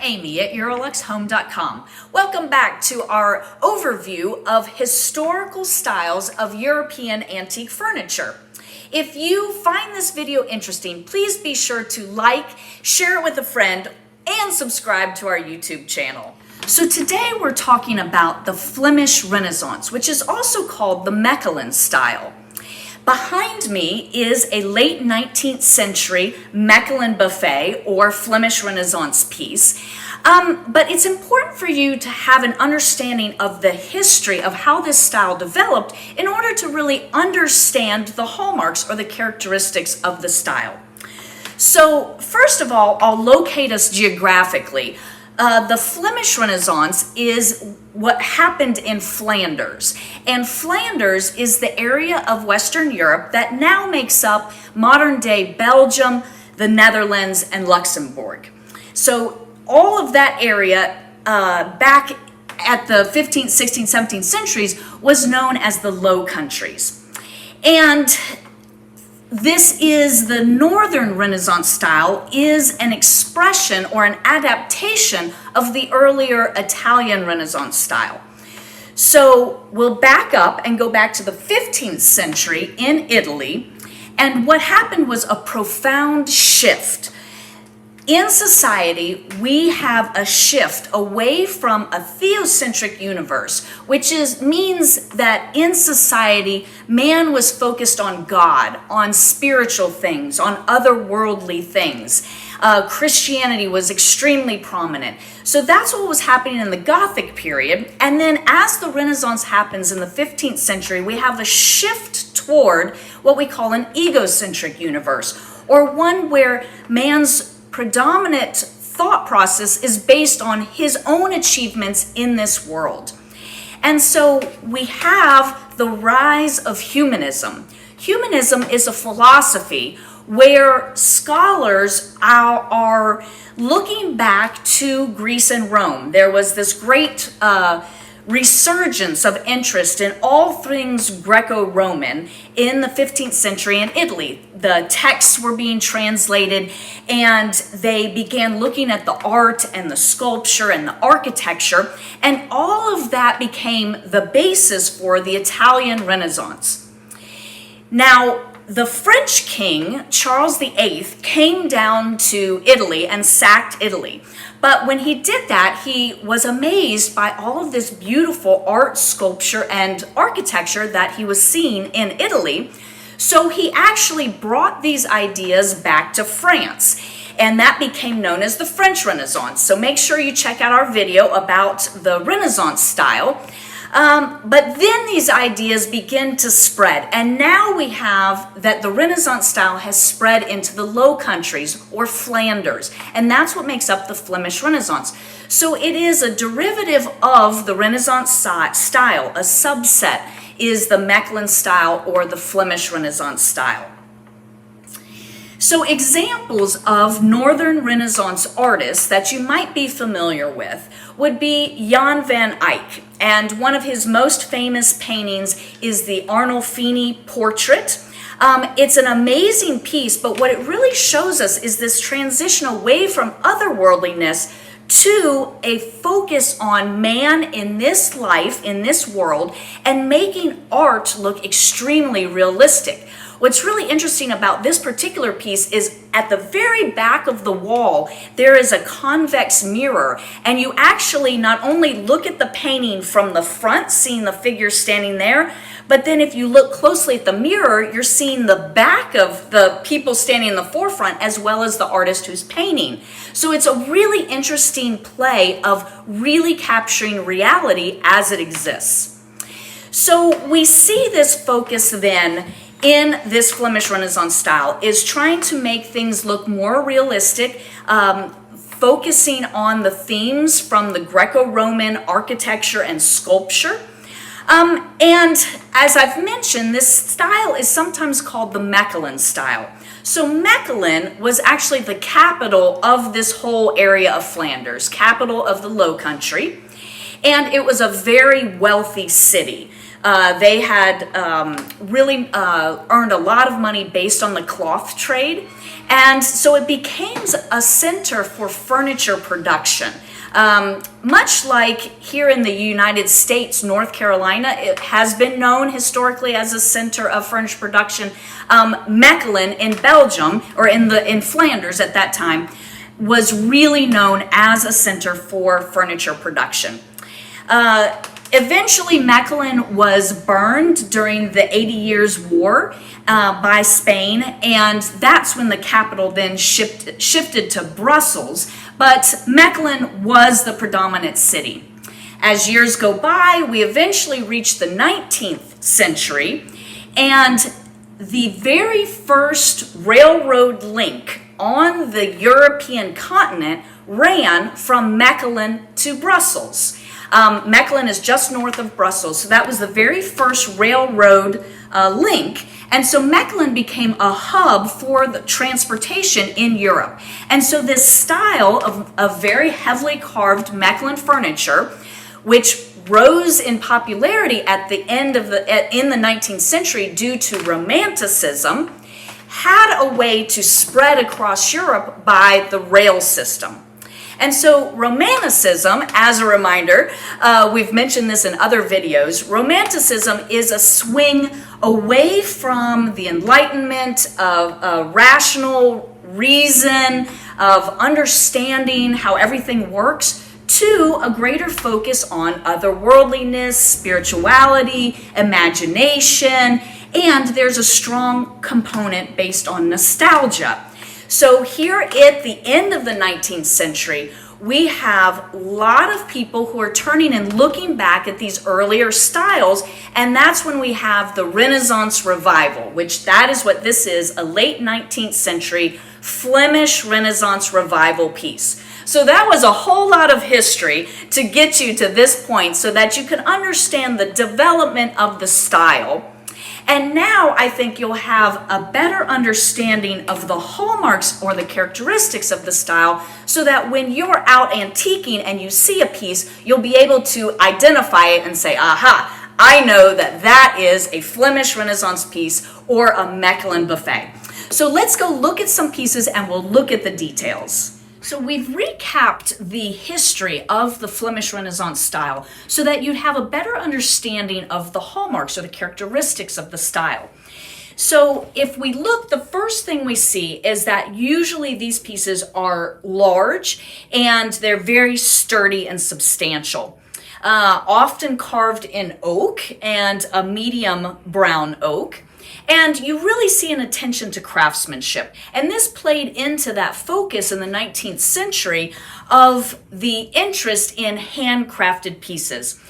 Aimee at EuroLuxHome.com. Welcome back to our overview of historical styles of European antique furniture. If you find this video interesting, please be sure to like, share it with a friend, and subscribe to our YouTube channel. So today we're talking about the Flemish Renaissance, which is also called the Mechelen style. Behind me is a late 19th century Mechelen buffet or Flemish Renaissance piece. But it's important for you to have an understanding of the history of how this style developed in order to really understand the hallmarks or the characteristics of the style. So first of all, I'll locate us geographically. The Flemish Renaissance is what happened in Flanders. And Flanders is the area of Western Europe that now makes up modern-day Belgium, the Netherlands, and Luxembourg. So all of that area back at the 15th, 16th, 17th centuries was known as the Low Countries. And this is the Northern Renaissance style is an expression or an adaptation of the earlier Italian Renaissance style. So we'll back up and go back to the 15th century in Italy. And what happened was a profound shift. In society, we have a shift away from a theocentric universe, which means that in society, man was focused on God, on spiritual things, on otherworldly things. Christianity was extremely prominent. So that's what was happening in the Gothic period. And then as the Renaissance happens in the 15th century, we have a shift toward what we call an egocentric universe, or one where man's predominant thought process is based on his own achievements in this world. And so we have the rise of humanism. Humanism is a philosophy where scholars are looking back to Greece and Rome. There was this great resurgence of interest in all things Greco-Roman in the 15th century in Italy. The texts were being translated and they began looking at the art and the sculpture and the architecture, and all of that became the basis for the Italian Renaissance. Now, the French king, Charles VIII, came down to Italy and sacked Italy. But when he did that, he was amazed by all of this beautiful art, sculpture, and architecture that he was seeing in Italy. So he actually brought these ideas back to France. And that became known as the French Renaissance. So make sure you check out our video about the Renaissance style. But then these ideas begin to spread, and now we have that the Renaissance style has spread into the Low Countries or Flanders, and that's what makes up the Flemish Renaissance. So it is a derivative of the Renaissance style. A subset is the Mechelen style or the Flemish Renaissance style. So examples of Northern Renaissance artists that you might be familiar with would be Jan van Eyck, and one of his most famous paintings is the Arnolfini portrait. It's an amazing piece, but what it really shows us is this transition away from otherworldliness to a focus on man in this life, in this world, and making art look extremely realistic. What's really interesting about this particular piece is at the very back of the wall, there is a convex mirror, and you actually not only look at the painting from the front, seeing the figure standing there, but then if you look closely at the mirror, you're seeing the back of the people standing in the forefront as well as the artist who's painting. So it's a really interesting play of really capturing reality as it exists. So we see this focus then in this Flemish Renaissance style is trying to make things look more realistic, focusing on the themes from the Greco-Roman architecture and sculpture. And as I've mentioned, this style is sometimes called the Mechelen style. So Mechelen was actually the capital of this whole area of Flanders, capital of the Low Country, and it was a very wealthy city. They had really earned a lot of money based on the cloth trade. And so it became a center for furniture production. Much like here in the United States, North Carolina, it has been known historically as a center of furniture production. Mechelen in Belgium, or in Flanders at that time, was really known as a center for furniture production. Eventually, Mechelen was burned during the 80 Years' War by Spain, and that's when the capital then shifted to Brussels. But Mechelen was the predominant city. As years go by, we eventually reach the 19th century, and the very first railroad link on the European continent ran from Mechelen to Brussels. Mechelen is just north of Brussels, so that was the very first railroad link. And so Mechelen became a hub for the transportation in Europe. And so this style of very heavily carved Mechelen furniture, which rose in popularity at the end of in the 19th century due to Romanticism, had a way to spread across Europe by the rail system. And so Romanticism, as a reminder, we've mentioned this in other videos, Romanticism is a swing away from the Enlightenment of rational reason, of understanding how everything works, to a greater focus on otherworldliness, spirituality, imagination, and there's a strong component based on nostalgia. So here at the end of the 19th century, we have a lot of people who are turning and looking back at these earlier styles, and that's when we have the Renaissance revival, which that is what this is, a late 19th century Flemish Renaissance revival piece. So that was a whole lot of history to get you to this point so that you could understand the development of the style. And now I think you'll have a better understanding of the hallmarks or the characteristics of the style so that when you're out antiquing and you see a piece, you'll be able to identify it and say, aha, I know that that is a Flemish Renaissance piece or a Mechelen buffet. So let's go look at some pieces and we'll look at the details. So we've recapped the history of the Flemish Renaissance style so that you'd have a better understanding of the hallmarks or the characteristics of the style. So if we look, the first thing we see is that usually these pieces are large and they're very sturdy and substantial. Often carved in oak and a medium brown oak. And you really see an attention to craftsmanship. And this played into that focus in the 19th century of the interest in handcrafted pieces.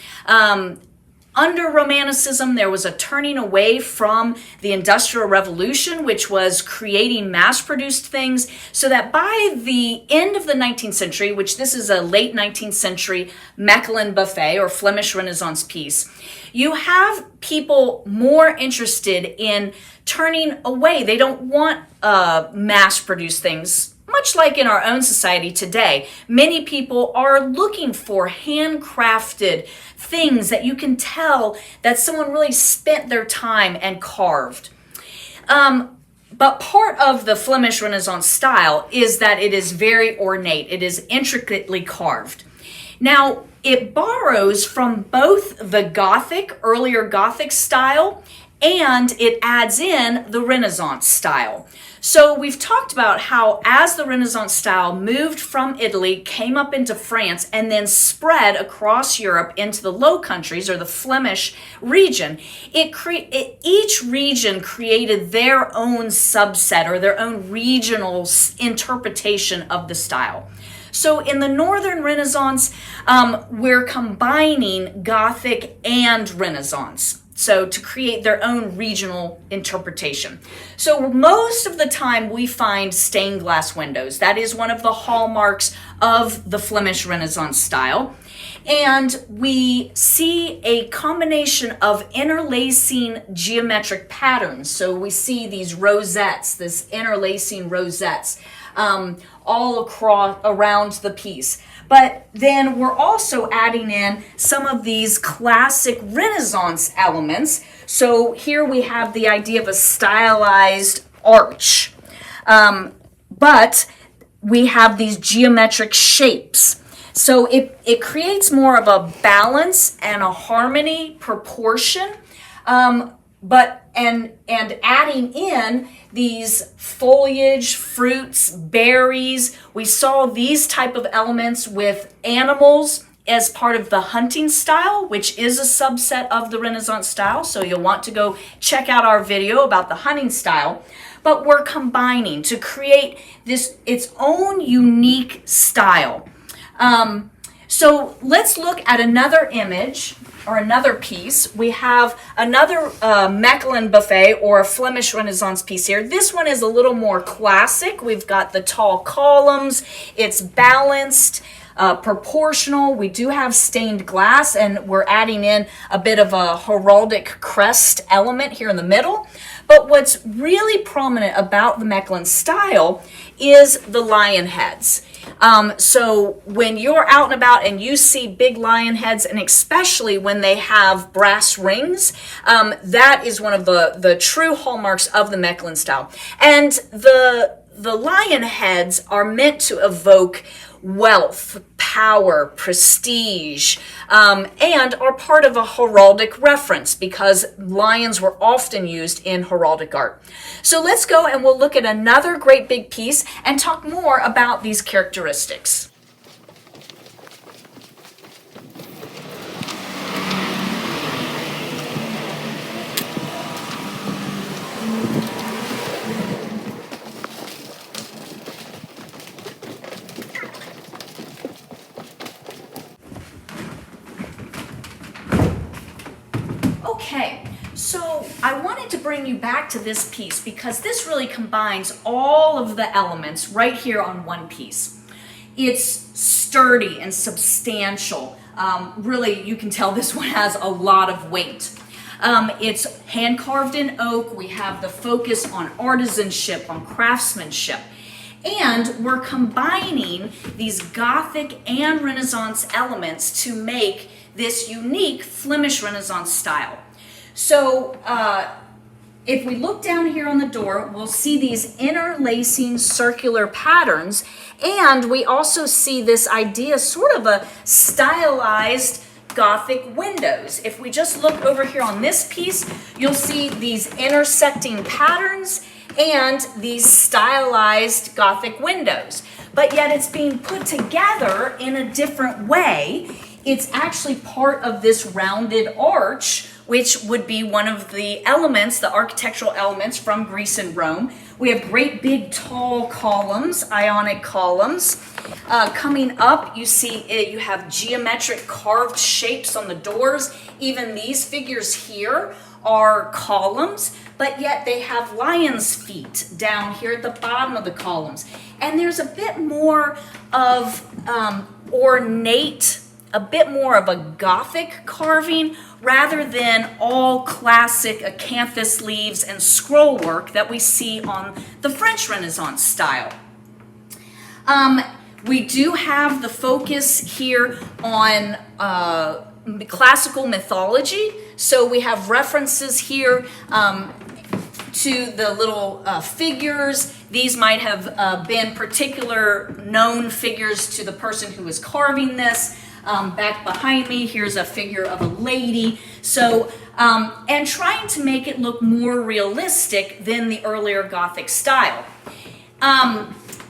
Under Romanticism, there was a turning away from the Industrial Revolution, which was creating mass-produced things, so that by the end of the 19th century, which this is a late 19th century Mechelen buffet or Flemish Renaissance piece, you have people more interested in turning away. They don't want mass-produced things. Much like in our own society today, many people are looking for handcrafted things that you can tell that someone really spent their time and carved. But part of the Flemish Renaissance style is that it is very ornate. It is intricately carved. Now, it borrows from both the Gothic, earlier Gothic style, and it adds in the Renaissance style. So we've talked about how as the Renaissance style moved from Italy, came up into France, and then spread across Europe into the Low Countries or the Flemish region, each region created their own subset or their own regional interpretation of the style. So in the Northern Renaissance, we're combining Gothic and Renaissance. So to create their own regional interpretation. So most of the time we find stained glass windows. That is one of the hallmarks of the Flemish Renaissance style. And we see a combination of interlacing geometric patterns. So we see these rosettes, this interlacing rosettes. all across around the piece. But then we're also adding in some of these classic Renaissance elements. So here we have the idea of a stylized arch. But we have these geometric shapes. So it creates more of a balance and a harmony, proportion, and adding in these foliage, fruits, berries. We saw these type of elements with animals as part of the hunting style, which is a subset of the Renaissance style. So you'll want to go check out our video about the hunting style. But we're combining to create this its own unique style. So let's look at another image or another piece. We have another Mechelen buffet or a Flemish Renaissance piece here. This one is a little more classic. We've got the tall columns. It's balanced, proportional. We do have stained glass, and we're adding in a bit of a heraldic crest element here in the middle. But what's really prominent about the Mechelen style is the lion heads. So when you're out and about and you see big lion heads, and especially when they have brass rings, that is one of the true hallmarks of the Mechelen style. And the lion heads are meant to evoke wealth, power, prestige, and are part of a heraldic reference because lions were often used in heraldic art. So let's go and we'll look at another great big piece and talk more about these characteristics. Okay, so I wanted to bring you back to this piece because this really combines all of the elements right here on one piece. It's sturdy and substantial. Really, you can tell this one has a lot of weight. It's hand carved in oak. We have the focus on artisanship, on craftsmanship. And we're combining these Gothic and Renaissance elements to make this unique Flemish Renaissance style. So if we look down here on the door, we'll see these interlacing circular patterns, and we also see this idea, sort of a stylized Gothic windows. If we just look over here on this piece, you'll see these intersecting patterns and these stylized Gothic windows. But yet it's being put together in a different way. It's actually part of this rounded arch, which would be one of the elements, the architectural elements from Greece and Rome. We have great big tall columns, Ionic columns. Coming up, you see you have geometric carved shapes on the doors. Even these figures here are columns, but yet they have lion's feet down here at the bottom of the columns. And there's a bit more of ornate, a bit more of a Gothic carving rather than all classic acanthus leaves and scroll work that we see on the French Renaissance style. We do have the focus here on classical mythology. So we have references here to the little figures. These might have been particular known figures to the person who was carving this. Back behind me, here's a figure of a lady. So, and trying to make it look more realistic than the earlier Gothic style.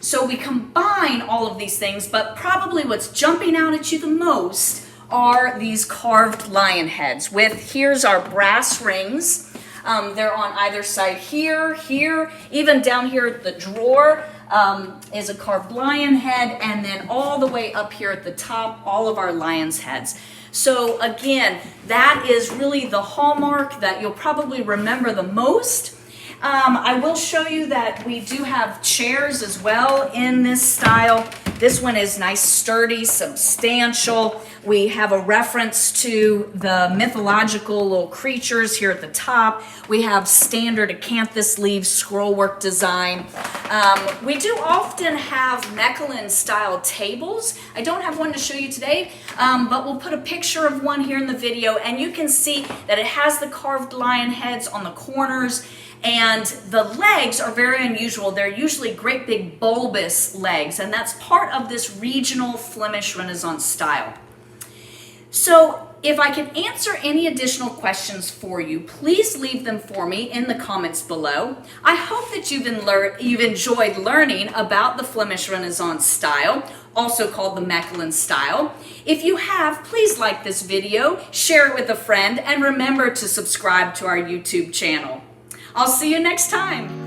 So we combine all of these things, but probably what's jumping out at you the most are these carved lion heads with, here's our brass rings. They're on either side here, here, even down here at the drawer is a carved lion head, and then all the way up here at the top, all of our lion's heads. So again, that is really the hallmark that you'll probably remember the most. I will show you that we do have chairs as well in this style. This one is nice, sturdy, substantial. We have a reference to the mythological little creatures here at the top. We have standard acanthus leaf scrollwork design. We do often have Mechelen style tables. I don't have one to show you today, but we'll put a picture of one here in the video, and you can see that it has the carved lion heads on the corners, and the legs are very unusual. They're usually great big bulbous legs, and that's part of this regional Flemish Renaissance style. So if I can answer any additional questions for you, please leave them for me in the comments below. I hope that you've enjoyed learning about the Flemish Renaissance style, also called the Mechelen style. If you have, please like this video, share it with a friend, and remember to subscribe to our YouTube channel. I'll see you next time.